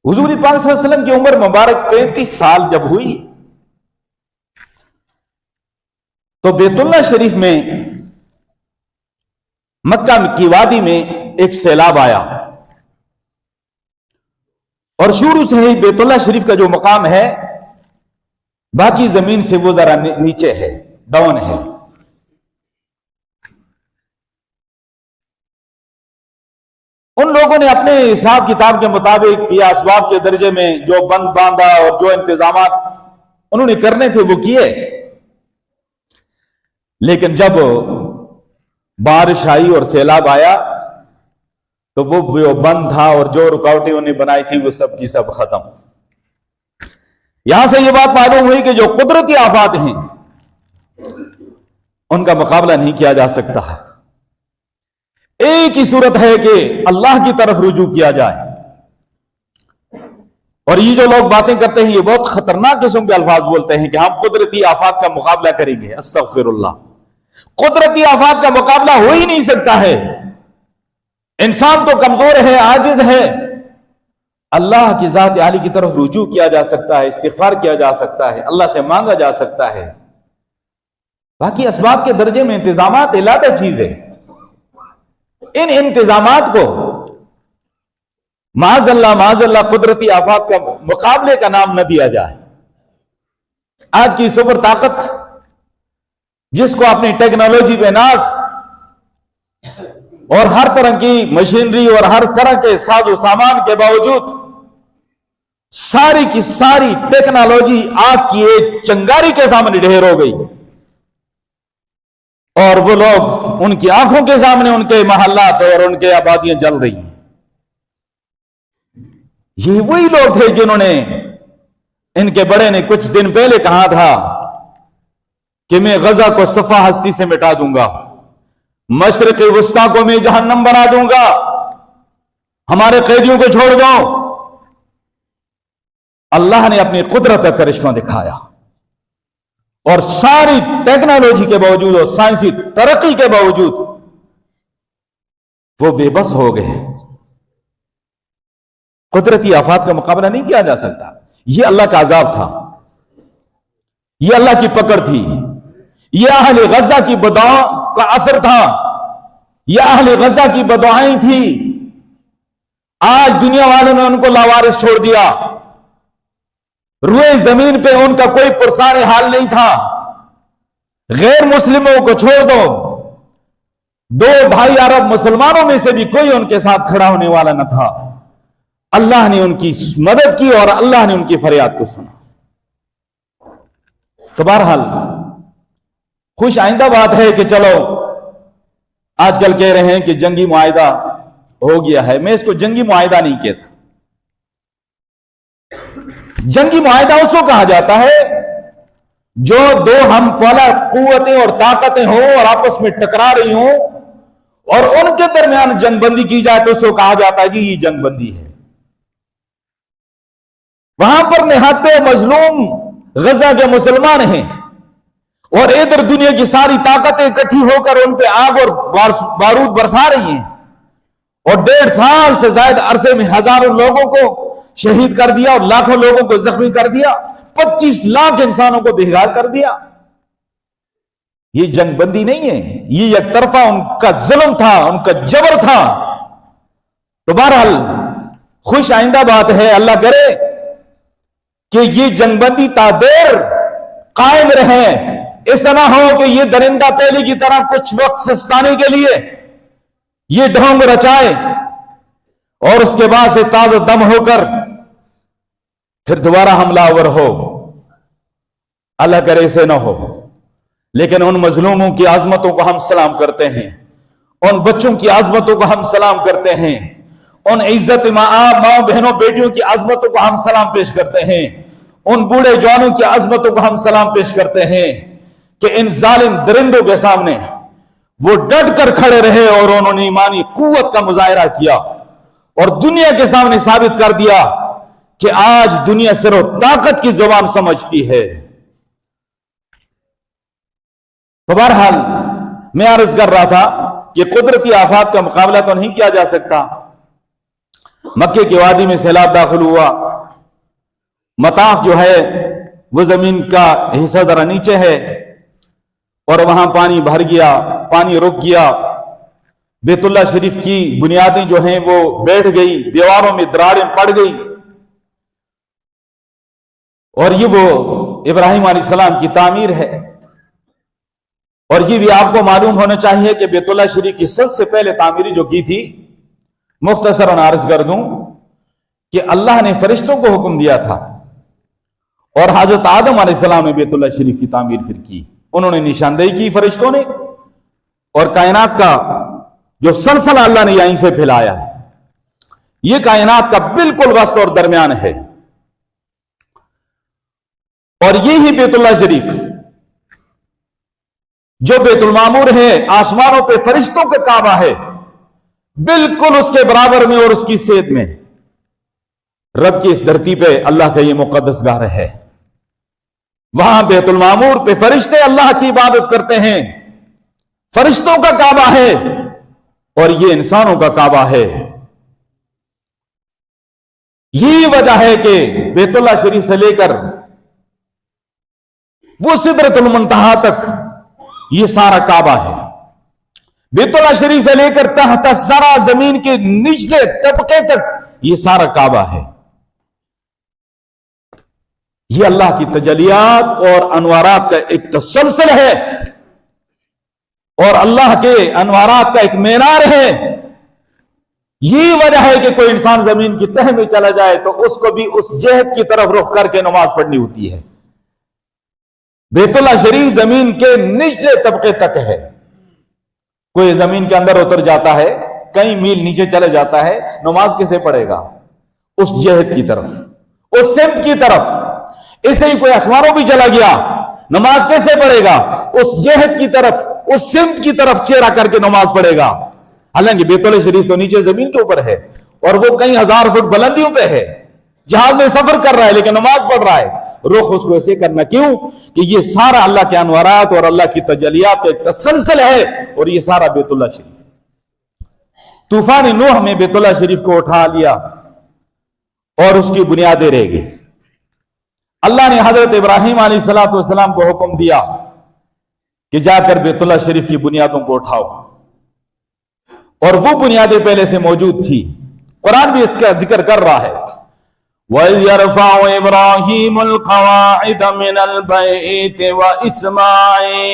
حضور پاک صلی اللہ علیہ وسلم کی عمر مبارک 35 سال جب ہوئی تو بیت اللہ شریف میں مکہ کی وادی میں ایک سیلاب آیا، اور شروع سے ہی بیت اللہ شریف کا جو مقام ہے باقی زمین سے وہ ذرا نیچے ہے، ڈاؤن ہے۔ ان لوگوں نے اپنے حساب کتاب کے مطابق یا اسباب کے درجے میں جو بند باندھا اور جو انتظامات انہوں نے کرنے تھے وہ کیے، لیکن جب بارش آئی اور سیلاب آیا تو وہ جو بند تھا اور جو رکاوٹیں انہیں بنائی تھی وہ سب کی سب ختم۔ یہاں سے یہ بات معلوم ہوئی کہ جو قدرتی آفات ہیں ان کا مقابلہ نہیں کیا جا سکتا، ایک ہی صورت ہے کہ اللہ کی طرف رجوع کیا جائے۔ اور یہ جو لوگ باتیں کرتے ہیں یہ بہت خطرناک قسم کے الفاظ بولتے ہیں کہ ہم قدرتی آفات کا مقابلہ کریں گے۔ استغفر اللہ، قدرتی آفات کا مقابلہ ہو ہی نہیں سکتا ہے، انسان تو کمزور ہے، عاجز ہے۔ اللہ کی ذات عالی کی طرف رجوع کیا جا سکتا ہے، استغفار کیا جا سکتا ہے، اللہ سے مانگا جا سکتا ہے۔ باقی اسباب کے درجے میں انتظامات علیحدہ چیز ہے، ان انتظامات کو معاذ اللہ قدرتی آفات کا مقابلے کا نام نہ دیا جائے۔ آج کی سپر طاقت جس کو اپنی ٹیکنالوجی پہ ناز اور ہر طرح کی مشینری اور ہر طرح کے ساز و سامان کے باوجود ساری کی ساری ٹیکنالوجی آگ کی ایک چنگاری کے سامنے ڈھیر ہو گئی، اور وہ لوگ ان کی آنکھوں کے سامنے ان کے محلات اور ان کے آبادیاں جل رہی ہیں۔ یہ وہی لوگ تھے جنہوں نے، ان کے بڑے نے کچھ دن پہلے کہا تھا کہ میں غزہ کو صفحہ ہستی سے مٹا دوں گا، مشرق وسطی کو میں جہنم بنا دوں گا، ہمارے قیدیوں کو چھوڑ دو۔ اللہ نے اپنی قدرت کا کرشمہ دکھایا، اور ساری ٹیکنالوجی کے باوجود اور سائنسی ترقی کے باوجود وہ بے بس ہو گئے۔ قدرتی آفات کا مقابلہ نہیں کیا جا سکتا، یہ اللہ کا عذاب تھا، یہ اللہ کی پکڑ تھی، یہ اہل غزہ کی بدعاؤں کا اثر تھا، یہ اہل غزہ کی بدعائیں تھی۔ آج دنیا والوں نے ان کو لاوارث چھوڑ دیا، روئے زمین پہ ان کا کوئی پرسان حال نہیں تھا۔ غیر مسلموں کو چھوڑ دو، دو بھائی عرب مسلمانوں میں سے بھی کوئی ان کے ساتھ کھڑا ہونے والا نہ تھا۔ اللہ نے ان کی مدد کی اور اللہ نے ان کی فریاد کو سنا۔ تو بہرحال خوش آئندہ بات ہے کہ چلو آج کل کہہ رہے ہیں کہ جنگی معاہدہ ہو گیا ہے، میں اس کو جنگی معاہدہ نہیں کہتا۔ جنگی معاہدہ اس کو کہا جاتا ہے جو دو ہم پالا قوتیں اور طاقتیں ہوں اور آپس میں ٹکرا رہی ہوں اور ان کے درمیان جنگ بندی کی جائے تو اس کو کہا جاتا ہے جی یہ جنگ بندی ہے۔ وہاں پر نہتے مظلوم غزہ کے مسلمان ہیں، اور ادھر دنیا کی ساری طاقتیں اکٹھی ہو کر ان پہ آگ اور بارود برسا رہی ہیں، اور 1.5 سال سے زائد عرصے میں ہزاروں لوگوں کو شہید کر دیا اور لاکھوں لوگوں کو زخمی کر دیا، 25 لاکھ انسانوں کو بےگار کر دیا۔ یہ جنگ بندی نہیں ہے، یہ یک طرفہ ان کا ظلم تھا، ان کا جبر تھا۔ تو بہرحال خوش آئندہ بات ہے، اللہ کرے کہ یہ جنگ بندی تا دیر قائم رہے، ایسا نہ ہو کہ یہ درندہ پہلی کی طرح کچھ وقت سستانے کے لیے یہ ڈھونگ رچائے اور اس کے بعد سے تازہ دم ہو کر پھر دوبارہ حملہ آور ہو۔ اللہ کرے اسے نہ ہو۔ لیکن ان مظلوموں کی عظمتوں کو ہم سلام کرتے ہیں، ان بچوں کی عظمتوں کو ہم سلام کرتے ہیں، ان عزت ماں بہنوں بیٹیوں کی عظمتوں کو ہم سلام پیش کرتے ہیں، ان بوڑھے جوانوں کی عظمتوں کو ہم سلام پیش کرتے ہیں کہ ان ظالم درندوں کے سامنے وہ ڈٹ کر کھڑے رہے اور انہوں نے ایمانی قوت کا مظاہرہ کیا اور دنیا کے سامنے ثابت کر دیا کہ آج دنیا صرف طاقت کی زبان سمجھتی ہے۔ تو بہرحال میں عرض کر رہا تھا کہ قدرتی آفات کا مقابلہ تو نہیں کیا جا سکتا، مکے کی وادی میں سیلاب داخل ہوا، مطاف جو ہے وہ زمین کا حصہ ذرا نیچے ہے اور وہاں پانی بھر گیا، پانی رک گیا، بیت اللہ شریف کی بنیادیں جو ہیں وہ بیٹھ گئی، دیواروں میں دراڑیں پڑ گئی، اور یہ وہ ابراہیم علیہ السلام کی تعمیر ہے۔ اور یہ بھی آپ کو معلوم ہونا چاہیے کہ بیت اللہ شریف کی سب سے پہلے تعمیری جو کی تھی، مختصراً عرض کر دوں کہ اللہ نے فرشتوں کو حکم دیا تھا، اور حضرت آدم علیہ السلام نے بیت اللہ شریف کی تعمیر پھر کی، انہوں نے نشاندہی کی فرشتوں نے، اور کائنات کا جو سلسلہ اللہ نے یہیں سے پھیلایا ہے، یہ کائنات کا بالکل وسط اور درمیان ہے۔ اور یہی بیت اللہ شریف جو بیت المعمور ہے، آسمانوں پہ فرشتوں کا کعبہ ہے، بالکل اس کے برابر میں اور اس کی سید میں رب کی اس دھرتی پہ اللہ کا یہ مقدس گھر ہے۔ وہاں بیت المعمور پہ فرشتے اللہ کی عبادت کرتے ہیں، فرشتوں کا کعبہ ہے، اور یہ انسانوں کا کعبہ ہے۔ یہی وجہ ہے کہ بیت اللہ شریف سے لے کر وہ سدرۃ المنتہا تک یہ سارا کعبہ ہے۔ بیت اللہ شریف سے لے کر تحت الثری زمین کے نچلے طبقے تک یہ سارا کعبہ ہے۔ یہ اللہ کی تجلیات اور انوارات کا ایک تسلسل ہے، اور اللہ کے انوارات کا ایک مینار ہے۔ یہ وجہ ہے کہ کوئی انسان زمین کی تہ میں چلا جائے تو اس کو بھی اس جہت کی طرف رخ کر کے نماز پڑھنی ہوتی ہے۔ بیت اللہ شریف زمین کے نچلے طبقے تک ہے، کوئی زمین کے اندر اتر جاتا ہے، کئی میل نیچے چلے جاتا ہے، نماز کیسے پڑھے گا؟ اس جہت کی طرف، اس سمت کی طرف۔ اس لیے کوئی آسمانوں بھی چلا گیا، نماز کیسے پڑھے گا؟ اس جہت کی طرف، اس سمت کی طرف چہرہ کر کے نماز پڑھے گا۔ حالانکہ بیت اللہ شریف تو نیچے زمین کے اوپر ہے، اور وہ کئی ہزار فٹ بلندیوں پہ ہے، جہاز میں سفر کر رہا ہے لیکن نماز پڑھ رہا ہے۔ رخ اس کو ایسے کرنا کیوں؟ کہ یہ سارا اللہ کے انوارات اور اللہ کی تجلیات کا ایک تسلسل ہے، اور یہ سارا بیت اللہ شریف۔ طوفان نوح میں بیت اللہ شریف کو اٹھا لیا اور اس کی بنیادیں رہ گئی۔ اللہ نے حضرت ابراہیم علیہ السلام کو حکم دیا کہ جا کر بیت اللہ شریف کی بنیادوں کو اٹھاؤ، اور وہ بنیادیں پہلے سے موجود تھی۔ قرآن بھی اس کا ذکر کر رہا ہے، وَإِذْ يَرْفَعُ إِبْرَاهِيمُ الْقَوَاعِدَ مِنَ الْبَيْتِ وَإِسْمَاعِيلُ،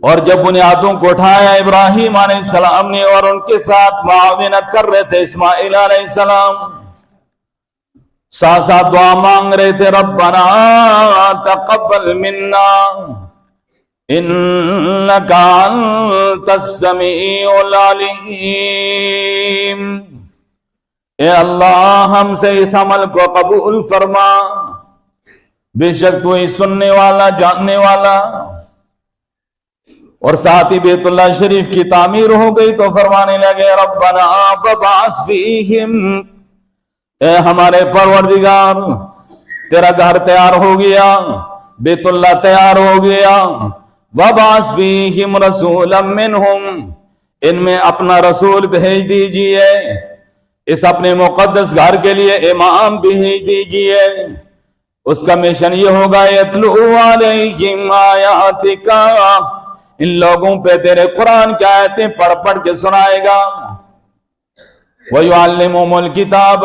اور جب بنیادوں کو اٹھایا ابراہیم علیہ السلام نے، اور ان کے ساتھ معاونت کر رہے تھے اسماعیل علیہ السلام، ساتھ ساتھ دعا مانگ رہے تھے، ربنا تقبل منا انک انت السمیع العلیم، اے اللہ ہم سے اس عمل کو قبول فرما، بے شک تو ہی سننے والا جاننے والا۔ اور ساتھ ہی بیت اللہ شریف کی تعمیر ہو گئی تو فرمانے لگے، ربنا فبعث فیہم، اے ہمارے پروردگار تیرا گھر تیار ہو گیا، بیت اللہ تیار ہو گیا، وبعث فیہم رسولا منہم، ان میں اپنا رسول بھیج دیجئے، اس اپنے مقدس گھر کے لیے امام بھیج دیجئے۔ اس کا مشن یہ ہوگا، یتلو علیہم آیاتک، ان لوگوں پہ تیرے قرآن کی آیتیں پڑھ پڑھ کے سنائے گا، وَيُعَلِّمُهُمُ الْكِتَابَ،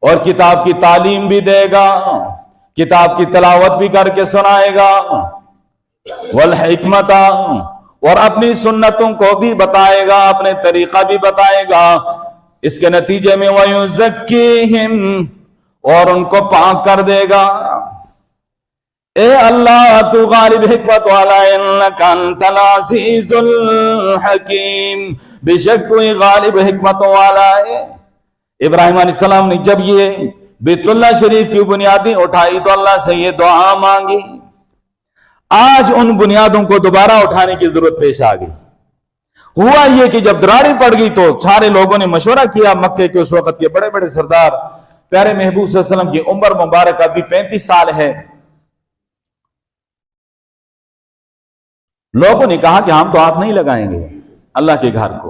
اور کتاب کی تعلیم بھی دے گا، کتاب کی تلاوت بھی کر کے سنائے گا، وَالْحِکْمَةَ، اور اپنی سنتوں کو بھی بتائے گا، اپنے طریقہ بھی بتائے گا۔ اس کے نتیجے میں وَيُزَكِّيهِمْ، اور ان کو پاک کر دے گا۔ اے اللہ تو غالب حکمت والا، انک انت العزیز الحکیم، بے شک تو ہی غالب حکمت والا ہے۔ ابراہیم علیہ السلام نے جب یہ بیت اللہ شریف کی بنیادیں اٹھائی تو اللہ سے یہ دعا مانگی۔ آج ان بنیادوں کو دوبارہ اٹھانے کی ضرورت پیش آ گئی۔ ہوا یہ کہ جب دراڑی پڑ گئی تو سارے لوگوں نے مشورہ کیا، مکے کے اس وقت کے بڑے بڑے سردار، پیارے محبوب صلی اللہ علیہ وسلم کی عمر مبارک ابھی 35 سال ہے، لوگوں نے کہا کہ ہم تو ہاتھ نہیں لگائیں گے اللہ کے گھر کو،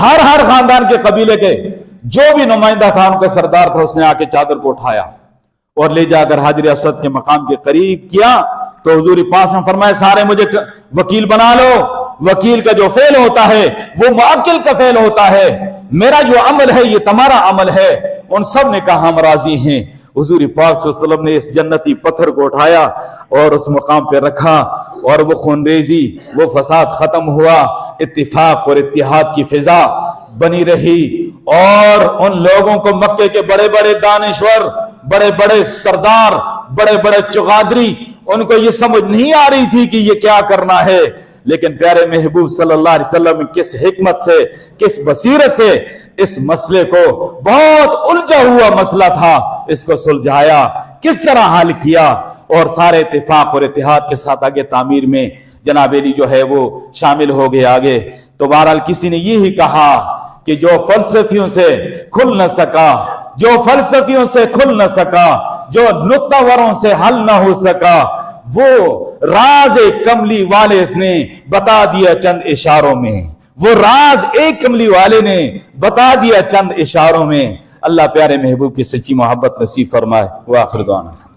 ہر خاندان کے قبیلے کے جو بھی نمائندہ تھا، ان کا سردار تھا، اس نے آ کے چادر کو اٹھایا اور لے جا کر حجر اسود کے مقام کے قریب کیا تو حضور پاک نے فرمایا سارے مجھے وکیل بنا لو۔ وکیل کا جو فعل ہوتا ہے وہ موکل کا فعل ہوتا ہے، میرا جو عمل ہے یہ تمہارا عمل ہے۔ ان سب نے کہا ہم راضی ہیں۔ حضور پاک صلی اللہ علیہ وسلم نے اس جنتی پتھر کو اٹھایا اور اس مقام پہ رکھا، اور وہ خونریزی، وہ فساد ختم ہوا، اتفاق اور اتحاد کی فضا بنی رہی۔ اور ان لوگوں کو مکے کے بڑے بڑے دانشور، بڑے بڑے سردار، بڑے بڑے چغادری، ان کو یہ سمجھ نہیں آ رہی تھی کہ یہ کیا کرنا ہے، لیکن پیارے محبوب صلی اللہ علیہ وسلم کس حکمت سے، کس بصیرت سے اس مسئلے کو، بہت الجھا ہوا مسئلہ تھا، اس کو سلجھایا، کس طرح حل کیا، اور سارے اتفاق اور اتحاد کے ساتھ آگے تعمیر میں جناب علی جو ہے وہ شامل ہو گئے آگے۔ تو بہرحال کسی نے یہی کہا کہ جو فلسفیوں سے کھل نہ سکا، جو فلسفیوں سے کھل نہ سکا، جو نقطہ وروں سے حل نہ ہو سکا، وہ راز کملی والے اس نے بتا دیا چند اشاروں میں، وہ راز ایک کملی والے نے بتا دیا چند اشاروں میں۔ اللہ پیارے محبوب کی سچی محبت نصیب فرمائے۔ وآخر دعوانا